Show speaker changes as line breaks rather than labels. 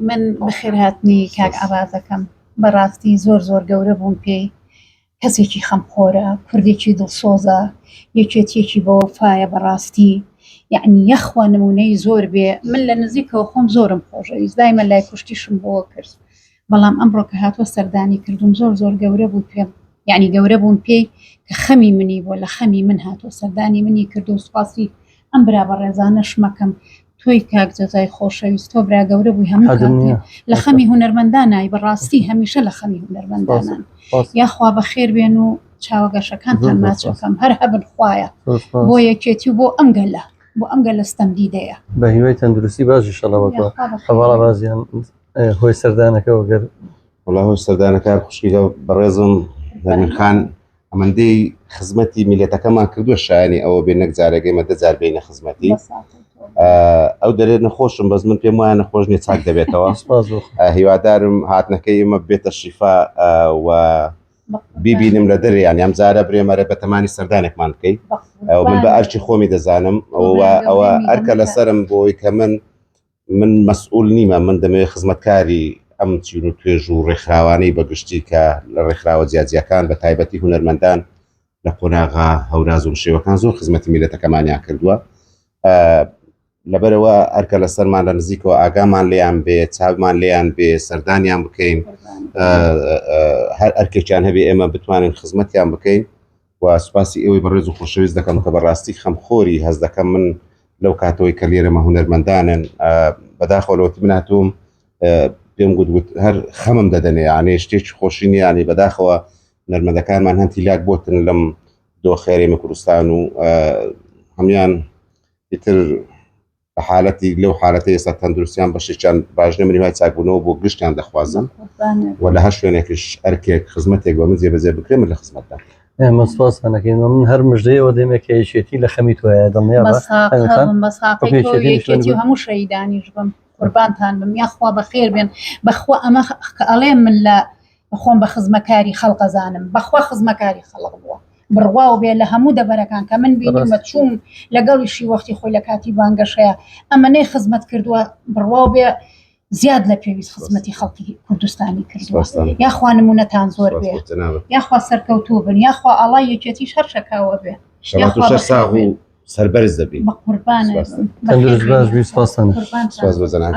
من بەخێر هاتنی کاک عەبازەکەم بەڕاستی زۆر گەورە بووم پێی کەسێکی خەمخۆرە کوردێکی دڵسۆزە یەکێتیەکی بە وەفایە بەڕاستی یعنی یەخوا نمونەی زۆر بێ من لە نزیکەوە خۆم زۆرم خۆشەویست دایمە لای کوشتیشم بۆ کرد بەڵام ئەمڕۆ کە هاتووە سەردانی کردوم زۆر گەورە بوو پێم یعنی گەورە بووم پێی کە خەمی منی بۆ لە خەمی من هاتووە سەردانی منی کردو و سوپاسی ئەم برا بەڕێزانەش مەکەم تۆی کاک جەزای خۆشەویست تۆ برا گەورە بووی هەموو کاتێ لە خەمی هونەرمەندانای بەڕاستی هەمیشە لە خەمی هونەرمەندانان یاخوا بەخێر بێن و چاوەگەشەکانتان ماچەکەم هەر هەبن خوایە بۆ یەکێتی و بۆ ئەم گەلە ستەمدیدەیە
بە هیوای تەندروستی باشی شەڵەوەتەوە هەواڵە بازیان هۆی سەردانەکەەوە گەر
وڵا هۆی سەردانەکە خوشکیگە بەڕێزم نەرمین خان ئەمەندەی خزمەتی میلەتەکەمان کردووە شایانی ئەوە بێ نەک جارێگەی مەدە جار بینە خزمەتی ئەو دەرێت نەخۆشم بەس من پێم وایە نەخۆش نیە چاک دەبێتەوە هیوادارم هاتنەکەی ئمە بێتە شیفا و بیبینم لە دەرێ یان ئەم جارە برێمەرە بە تەمانی سەردانێکمان بکەیت من بە ئەرکی خۆمی دەزانم ئەوە ئەرکە لەسرم بۆی کە من مەسئول نیمە من دەمەوێت خزمەتکاری ئەم چین و توێژ و ڕێکخراوانەی بەگشتی کە لە ڕێکخراوە جیاجیەکان بە تایبەتی هونەرمەندان لە قۆناغا هەوراز و شێوەکان زۆر خزمەتی میلەتەکەمانیان کردووە لەبەرەوە ئەرکە لەسەرمان لە نزیکەوە ئاگامان لێیان بێ چاومان لێیان بێ سەردانیان بکەین هەر ئەرکێکیان هەبێ ئێمە بتوانین خزمەتیان بکەین و سوپاسی ئێوەی بەڕێز و خۆشەویست دەکەم کە بەڕاستی خەمخۆری هەز دەکەم من لەو کاتەوەی کە لێرەمە هونەرمەندانن بەداخەوەتی من هاتووم پێم گوت هەر خەمم دەدەنێ یانێ شتێکی خۆشی نیانی بەداخەوە هونەرمەندەکانمان هەنتی لاک بۆتن لەم دۆخێرێمە کوردستان و هەمیان ئیتر بە حالەتی لەو حالەتی ئێستا تەندروستیان بەشێکیان باشنە منی وای چاکبوونەوە بۆ گشتیان دەخوازم و لە هەر شوێنێکیش ئەرکێک خزمەتێک بە من جێبەجێ بکرێ من لە خزمەتدا
ئێمە سوپاسانەکەین من هەر مژدەیەوە دێمێک کە یەکێتی لە خەمی تۆیە دڵنیا
بەساقی هەموو شەیدانیش بم قوربانتان بم یاخوا بەخێر بێن بەخوا ئەمە ئەڵێ من لە خۆم بە خزمەکاری خەڵقەزانم بەخوا خزمەکاری خەڵق بووە بڕواو بێ لە هەموو دەبەرەکان کە من بینمە چوون لەگەڵیشی وەختی خۆی لە کاتی بانگەشەیە ئەمەنەی خزمەت کردووە بڕواو بێ زیاد لە پێویست خزمەتی خەڵکی کوردستانی کردووە یاخوا نمونەتان زۆر بێ یاخوا سەرکەوتوو بن یاخوا ئاڵای یەکێتیش هەر شەکاوە بێ
سەربەرز دەبین
بە قوربانە
تەندروست باش بی سوپاسان
سپاس بەزەنان